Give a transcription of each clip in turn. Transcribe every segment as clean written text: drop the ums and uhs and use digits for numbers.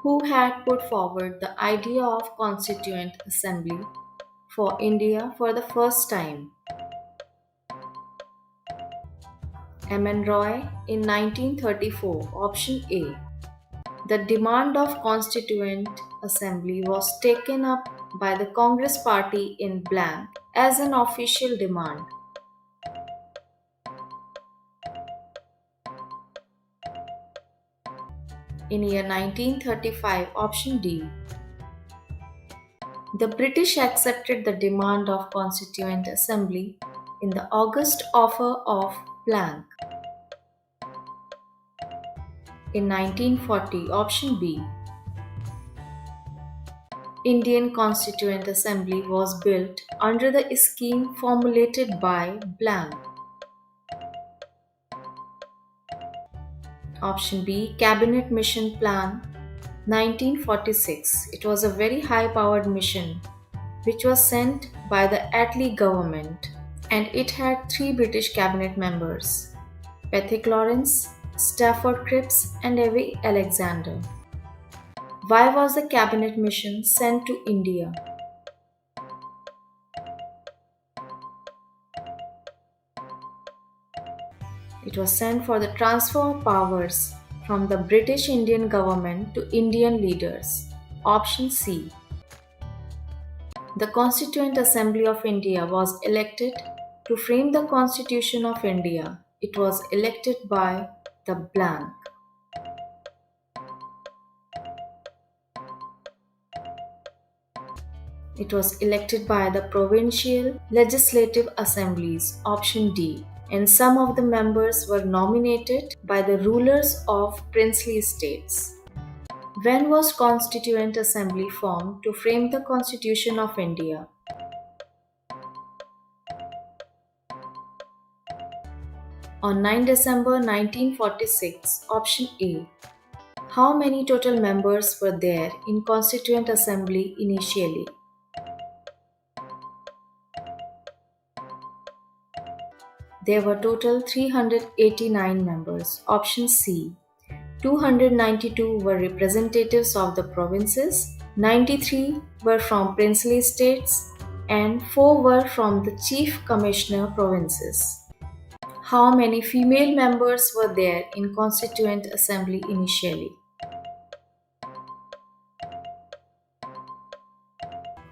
who had put forward the idea of Constituent Assembly for India for the first time? M.N. Roy in 1934, option A. The demand of Constituent Assembly was taken up by the Congress Party in blank as an official demand. In year 1935, option D. The British accepted the demand of Constituent Assembly in the August offer of blank. In 1940, option B. Indian Constituent Assembly was built under the scheme formulated by blank. Option B. Cabinet Mission Plan 1946. It was a very high-powered mission which was sent by the Attlee government, and it had 3 British cabinet members: Pethick Lawrence, Stafford Cripps and A.V. Alexander. Why was the cabinet mission sent to India? It was sent for the transfer of powers from the British Indian government to Indian leaders. Option C. The Constituent Assembly of India was elected to frame the Constitution of India. It was elected by the blank. It was elected by the provincial legislative assemblies, option D, and some of the members were nominated by the rulers of princely states. When was Constituent Assembly formed to frame the Constitution of India? On 9 December 1946, option A. How many total members were there in Constituent Assembly initially? There were total 389 members. Option C. 292 were representatives of the provinces, 93 were from princely states, and 4 were from the Chief Commissioner provinces. How many female members were there in Constituent Assembly initially?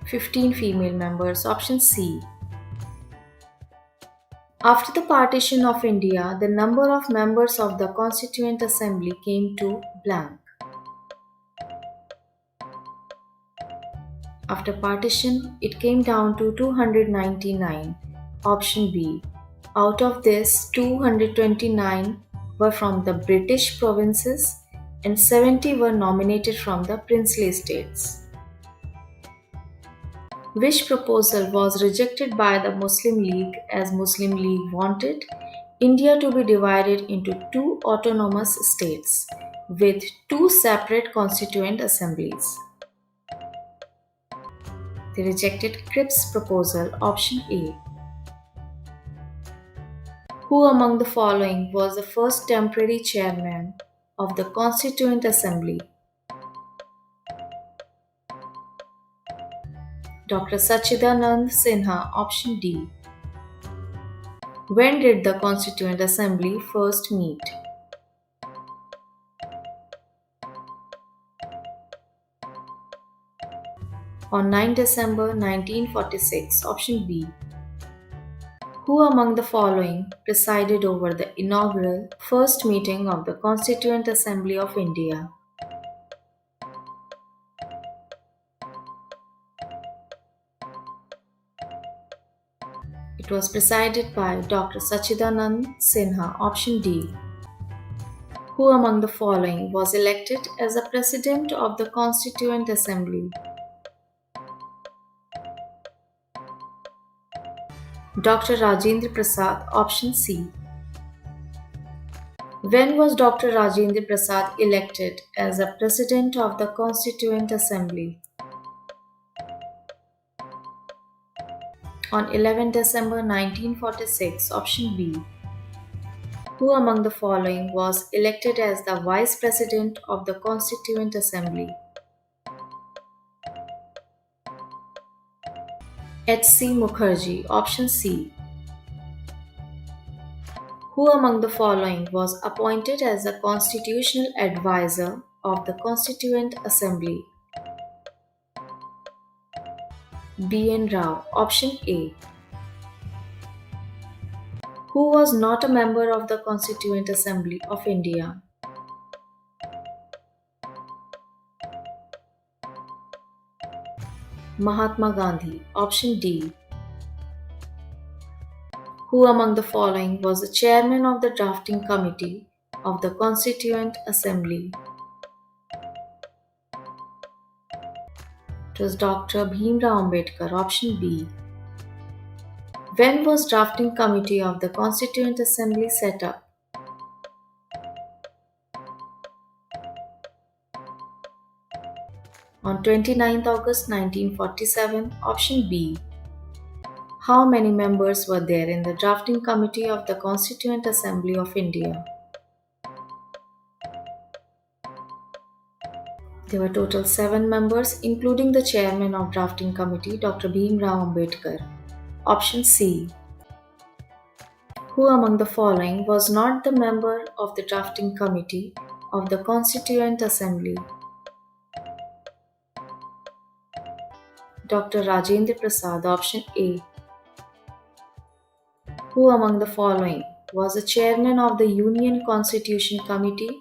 15 female members. Option C. After the partition of India, the number of members of the Constituent Assembly came to blank. After partition, it came down to 299. Option B. Out of this, 229 were from the British provinces and 70 were nominated from the princely states. Which proposal was rejected by the Muslim League, as Muslim League wanted India to be divided into 2 autonomous states with 2 separate constituent assemblies? They rejected Cripps' proposal, option A. Who among the following was the first temporary chairman of the Constituent Assembly? Dr. Sachidanand Sinha, option D. When did the Constituent Assembly first meet? On 9 December 1946, option B. Who among the following presided over the inaugural first meeting of the Constituent Assembly of India? It was presided by Dr. Sachidanand Sinha, option D. Who among the following was elected as the President of the Constituent Assembly? Dr. Rajendra Prasad, option C. When was Dr. Rajendra Prasad elected as the President of the Constituent Assembly? On 11 December 1946, option B. Who among the following was elected as the Vice President of the Constituent Assembly? H.C. Mukherjee. Option C. Who among the following was appointed as the constitutional advisor of the Constituent Assembly? B.N. Rao. Option A. Who was not a member of the Constituent Assembly of India? Mahatma Gandhi. Option D. Who among the following was the chairman of the drafting committee of the Constituent Assembly? It was Dr. Bhimrao Ambedkar. Option B. When was drafting committee of the Constituent Assembly set up? On 29th August 1947. Option B. How many members were there in the drafting committee of the Constituent Assembly of India? There were total 7 members, including the chairman of drafting committee, Dr. Bhimrao Ambedkar. Option C. Who among the following was not the member of the drafting committee of the Constituent Assembly? Dr. Rajendra Prasad. Option A. Who among the following was the chairman of the Union Constitution Committee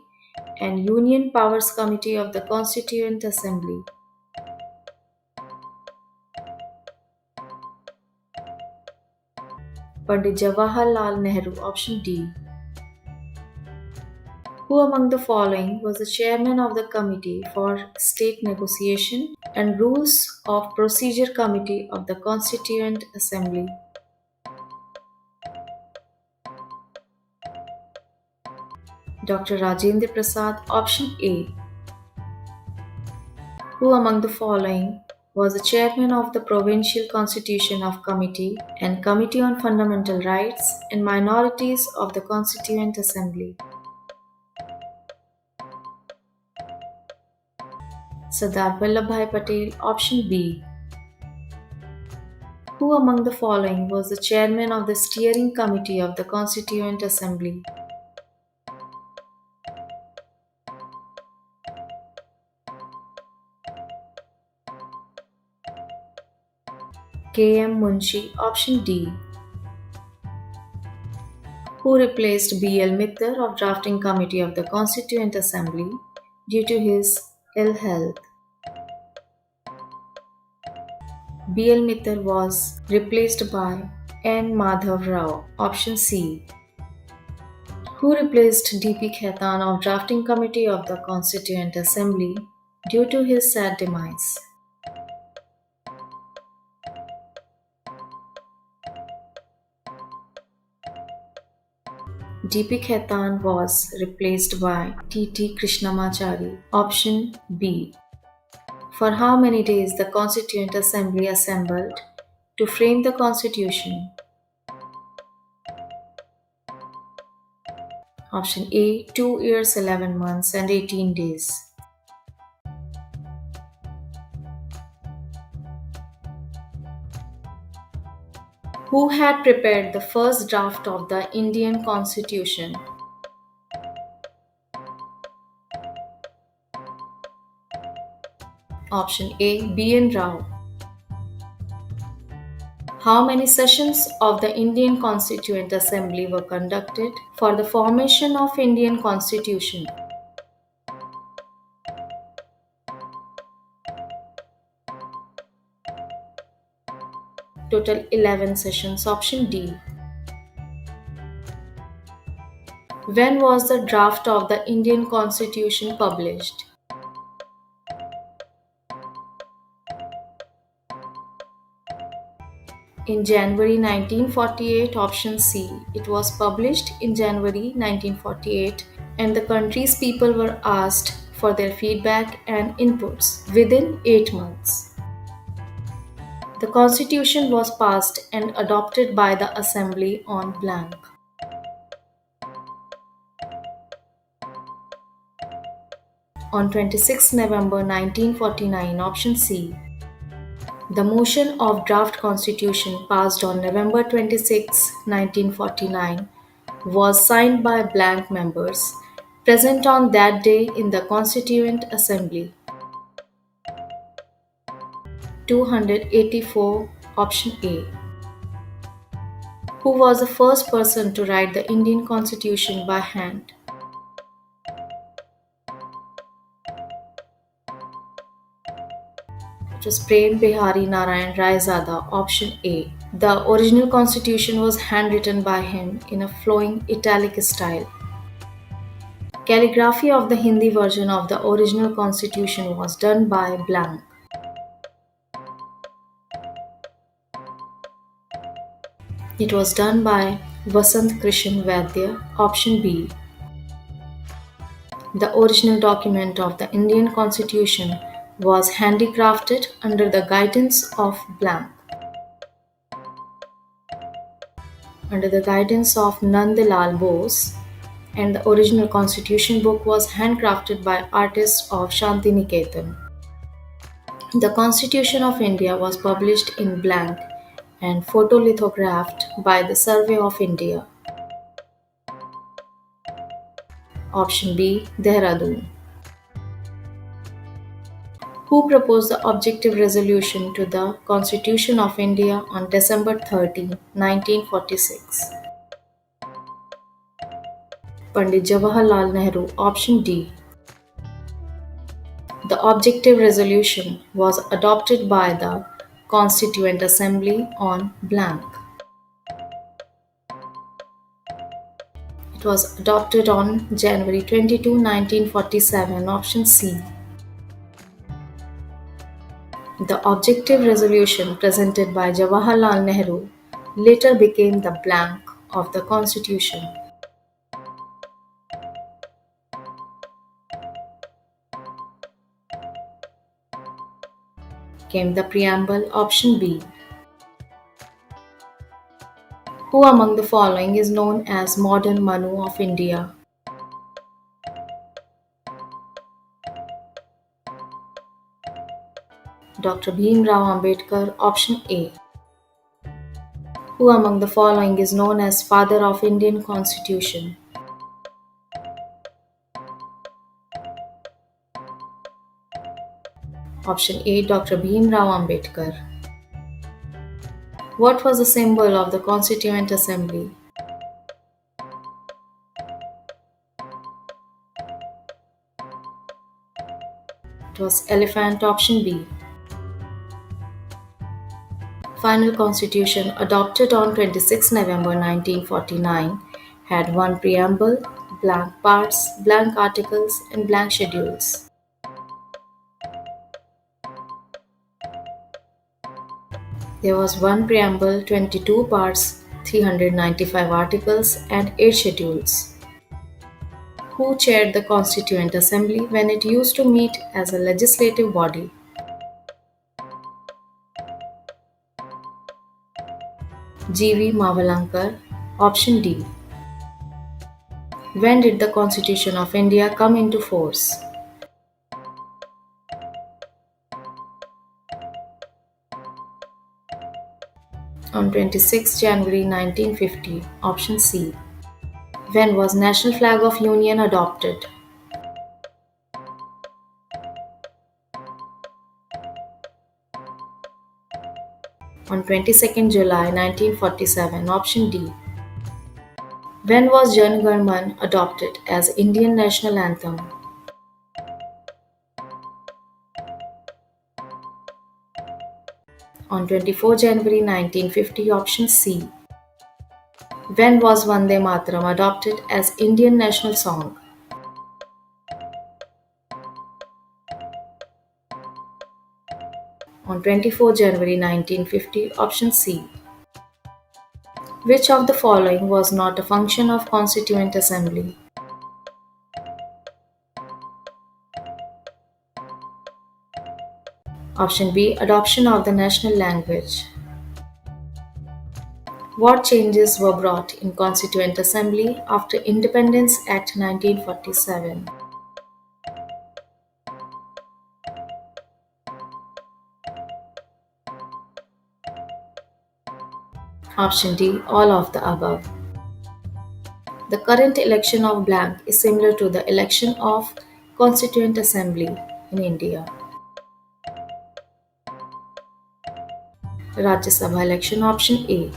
and Union Powers Committee of the Constituent Assembly? Pandit Jawaharlal Nehru. Option D. Who among the following was the chairman of the Committee for State Negotiation and Rules of Procedure Committee of the Constituent Assembly? Dr. Rajendra Prasad. Option A. Who among the following was the chairman of the Provincial Constitution of Committee and Committee on Fundamental Rights and Minorities of the Constituent Assembly? Sardar Vallabhbhai Patel. Option B. Who among the following was the chairman of the Steering Committee of the Constituent Assembly? K.M. Munshi. Option D. Who replaced B.L. Mittal of Drafting Committee of the Constituent Assembly due to his ill health? B.L. Mittal was replaced by N. Madhav Rao. Option C. Who replaced D.P. Khaitan of Drafting Committee of the Constituent Assembly due to his sad demise? D.P. Khaitan was replaced by T.T. Krishnamachari. Option B. For how many days the Constituent Assembly assembled to frame the Constitution? Option A. 2 years, 11 months and 18 days. Who had prepared the first draft of the Indian Constitution? Option A. B.N. Rao. How many sessions of the Indian Constituent Assembly were conducted for the formation of Indian Constitution? Total 11 sessions. Option D. When was the draft of the Indian Constitution published? In January 1948. Option C. It was published in January 1948 and the country's people were asked for their feedback and inputs within 8 months. The Constitution was passed and adopted by the Assembly on blank. On 26 November 1949. Option C. The motion of draft constitution passed on November 26, 1949 was signed by blank members present on that day in the Constituent Assembly. 284 Option A. Who was the first person to write the Indian Constitution by hand? It was Prem Bihari Narayan Raizada. Option A. The original constitution was handwritten by him in a flowing italic style. Calligraphy of the Hindi version of the original constitution was done by blank. It was done by Vasant Krishan Vaidya. Option B. The original document of the Indian Constitution was handicrafted under the guidance of blank. Under the guidance of Nandalal Bose, and the original constitution book was handcrafted by artists of Shantiniketan. The Constitution of India was published in blank and photolithographed by the Survey of India. Option B. Dehradun. Who proposed the objective resolution to the Constitution of India on December 30, 1946? Pandit Jawaharlal Nehru. Option D. The objective resolution was adopted by the Constituent Assembly on blank. It was adopted on January 22, 1947. Option C. The objective resolution presented by Jawaharlal Nehru later became the blank of the Constitution. Came the preamble. Option B. Who among the following is known as modern Manu of India? Dr. Bhim Rao Ambedkar. Option A. Who among the following is known as Father of Indian Constitution? Option A. Dr. Bhim Rao Ambedkar. What was the symbol of the Constituent Assembly? It was elephant. Option B. Final Constitution adopted on 26 November 1949 had one preamble, blank parts, blank articles, and blank schedules. There was one preamble, 22 parts, 395 articles, and 8 schedules. Who chaired the Constituent Assembly when it used to meet as a legislative body? G.V. Mavalankar. Option D. When did the Constitution of India come into force? On 26 January 1950. Option C. When was National Flag of Union adopted? On 22nd July 1947. Option D. When was Jan Gan Man adopted as Indian national anthem? On 24 January 1950. Option C. When was Vande Mataram adopted as Indian national song? On 24 January 1950. Option C. Which of the following was not a function of Constituent Assembly? Option B. Adoption of the national language. What changes were brought in Constituent Assembly after Independence Act 1947? Option D, all of the above. The current election of blank is similar to the election of Constituent Assembly in India. Rajya Sabha election. Option A.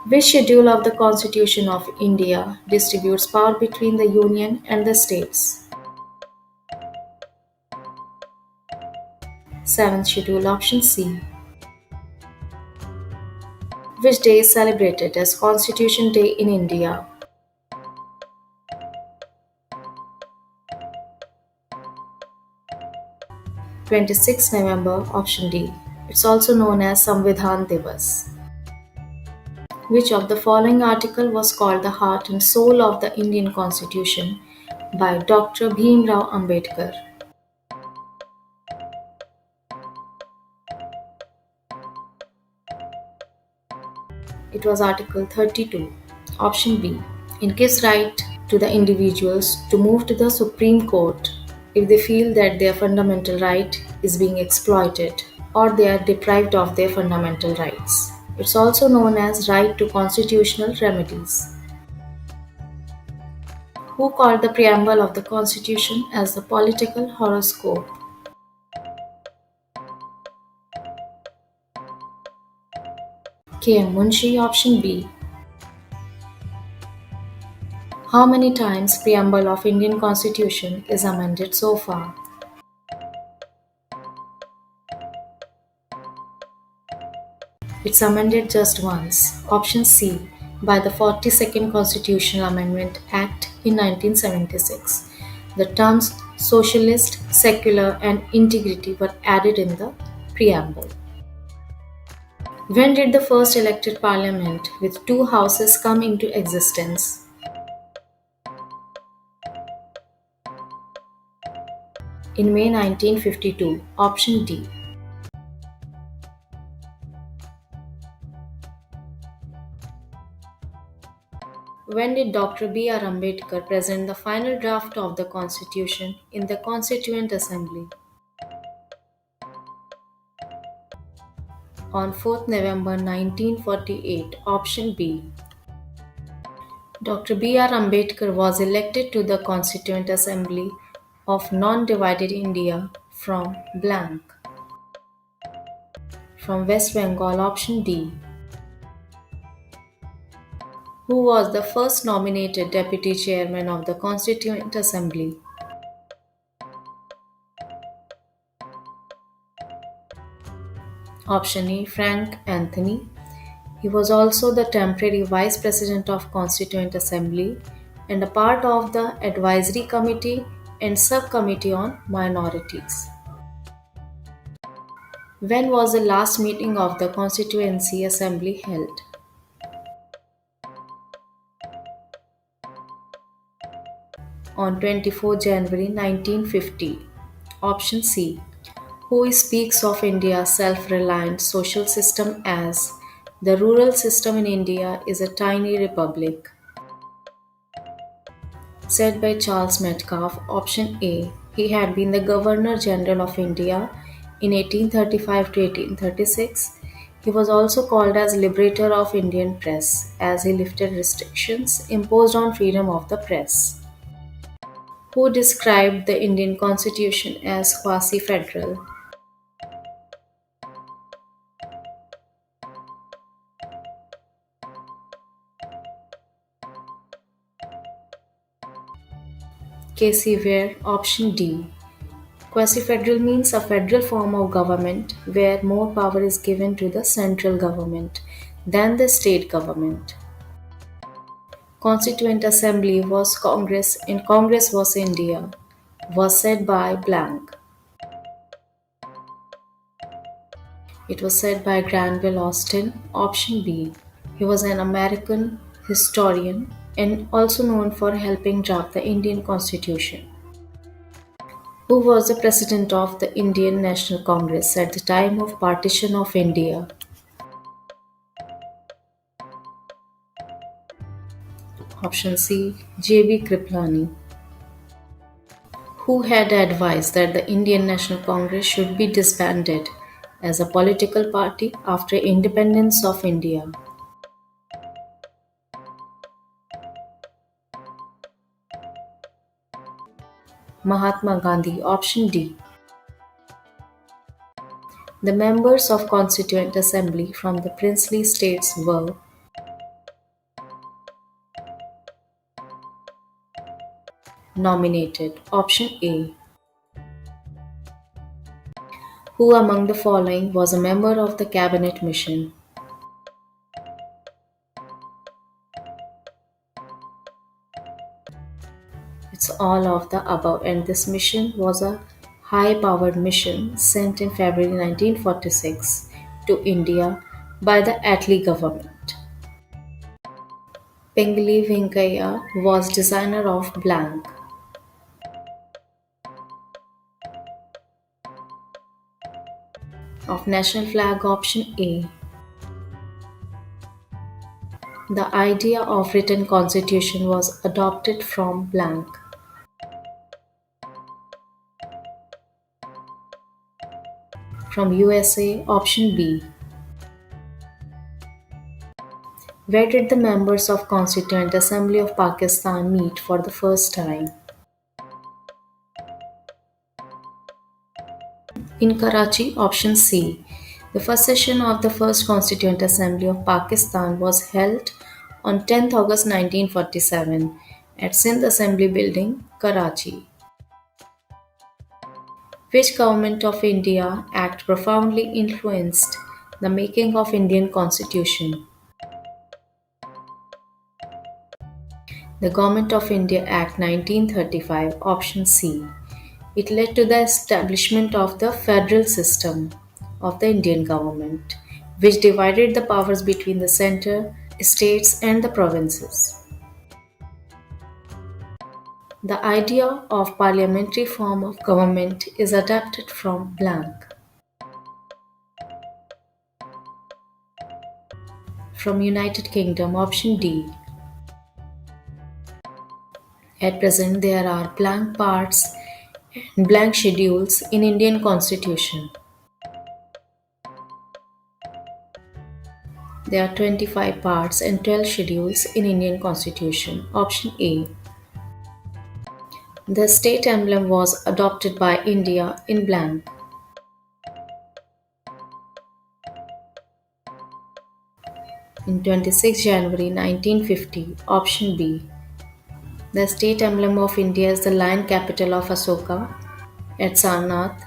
Which schedule of the Constitution of India distributes power between the Union and the states? 7th schedule. Option C. Which day is celebrated as Constitution Day in India? 26 November. Option D. It's also known as Samvidhan Divas. Which of the following article was called the heart and soul of the Indian Constitution by Dr. Bhimrao Ambedkar? It was Article 32. Option B. It gives right to the individuals to move to the Supreme Court if they feel that their fundamental right is being exploited or they are deprived of their fundamental rights. It's also known as right to constitutional remedies. Who called the preamble of the Constitution as the political horoscope? K.M. Munshi. Option B. How many times preamble of Indian Constitution is amended so far? It's amended just once. Option C. By the 42nd Constitutional Amendment Act in 1976. The terms socialist, secular and integrity were added in the preamble. When did the first elected parliament with two houses come into existence? In May 1952. Option D. When did Dr. B.R. Ambedkar present the final draft of the Constitution in the Constituent Assembly? On 4th November 1948. Option B. Dr. B.R. Ambedkar was elected to the Constituent Assembly of Non-Divided India from blank. From West Bengal. Option D. Who was the first nominated Deputy Chairman of the Constituent Assembly? Option A. Frank Anthony. He was also the temporary Vice President of Constituent Assembly and a part of the Advisory Committee and Subcommittee on Minorities. When was the last meeting of the Constituency Assembly held? On 24 January 1950. Option C. Who speaks of India's self-reliant social system as the rural system in India is a tiny republic? Said by Charles Metcalfe. Option A. He had been the Governor General of India in 1835 to 1836. He was also called as Liberator of Indian Press as he lifted restrictions imposed on freedom of the press. Who described the Indian Constitution as quasi-federal? Casey Ware. Option D. Quasi-federal means a federal form of government where more power is given to the central government than the state government. Constituent Assembly was Congress and Congress was India. Was said by blank. It was said by Granville Austin. Option B. He was an American historian and also known for helping draft the Indian Constitution. Who was the president of the Indian National Congress at the time of partition of India? Option C. J.B. Kriplani. Who had advised that the Indian National Congress should be disbanded as a political party after independence of India? Mahatma Gandhi. Option D. The members of Constituent Assembly from the princely states were nominated. Option A. Who among the following was a member of the cabinet mission? It's all of the above, and this mission was a high powered mission sent in February 1946 to India by the Attlee government. Pingali Venkaiah was designer of blank. Of national flag. Option A. The idea of written constitution was adopted from blank. From USA. Option B. Where did the members of Constituent Assembly of Pakistan meet for the first time? In Karachi. Option C. The first session of the First Constituent Assembly of Pakistan was held on 10th August 1947 at Sindh Assembly Building, Karachi. Which Government of India Act profoundly influenced the making of Indian Constitution? The Government of India Act 1935. Option C. It led to the establishment of the federal system of the Indian government, which divided the powers between the center, states, and the provinces. The idea of parliamentary form of government is adapted from blank. From United Kingdom. Option D. At present, there are blank parts and blank schedules in Indian Constitution. There are 25 parts and 12 schedules in Indian Constitution. Option A. The state emblem was adopted by India in blank. In 26 January 1950. Option B. The state emblem of India is the lion capital of Asoka at Sarnath.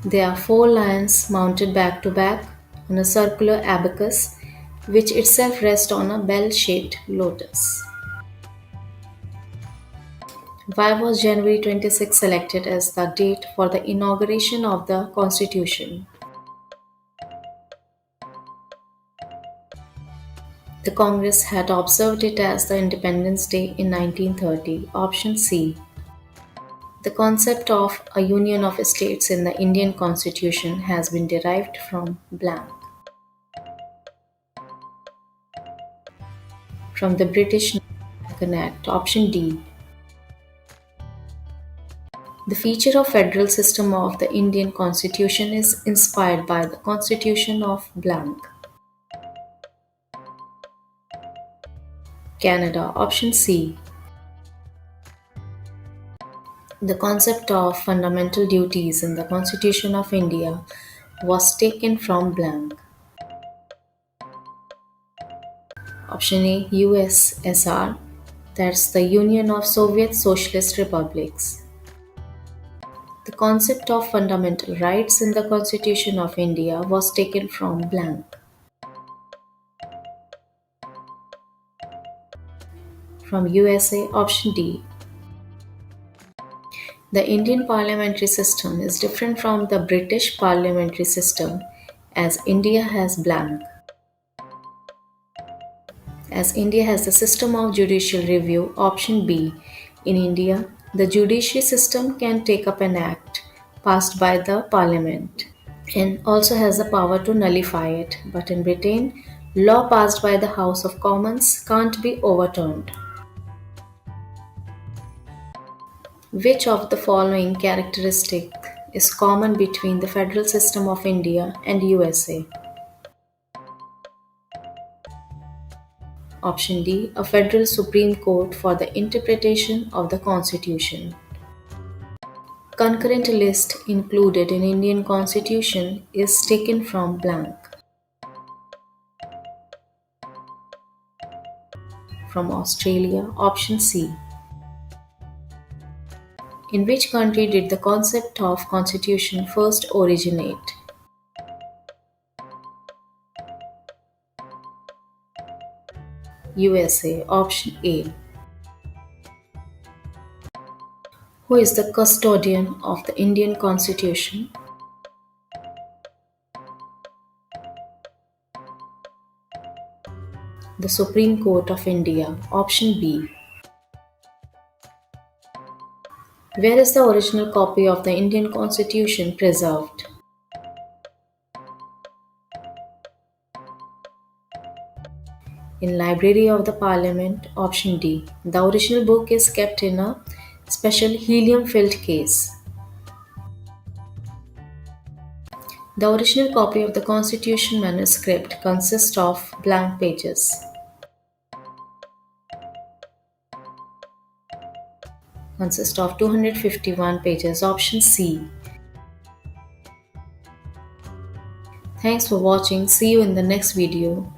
There are 4 lions mounted back to back on a circular abacus, which itself rests on a bell-shaped lotus. Why was January 26 selected as the date for the inauguration of the Constitution? The Congress had observed it as the Independence Day in 1930. Option C. The concept of a union of states in the Indian Constitution has been derived from blank. From the British American Act. Option D. The feature of federal system of the Indian Constitution is inspired by the Constitution of blank. Canada. Option C. The concept of fundamental duties in the Constitution of India was taken from blank. Option A. USSR. That's the Union of Soviet Socialist Republics. The concept of fundamental rights in the Constitution of India was taken from blank. From USA. Option D. The Indian parliamentary system is different from the British parliamentary system as India has blank. As India has the system of judicial review. Option B. In India, the judiciary system can take up an act passed by the parliament and also has the power to nullify it. But in Britain, law passed by the House of Commons can't be overturned. Which of the following characteristic is common between the federal system of India and USA? Option D. A federal Supreme Court for the interpretation of the Constitution. Concurrent list included in Indian Constitution is taken from blank. From Australia. Option C. In which country did the concept of constitution first originate? USA. Option A. Who is the custodian of the Indian Constitution? The Supreme Court of India. Option B. Where is the original copy of the Indian Constitution preserved? In Library of the Parliament. Option D. The original book is kept in a special helium-filled case. The original copy of the Constitution manuscript consists of blank pages. Consists of 251 pages. Option C. Thanks for watching. See you in the next video.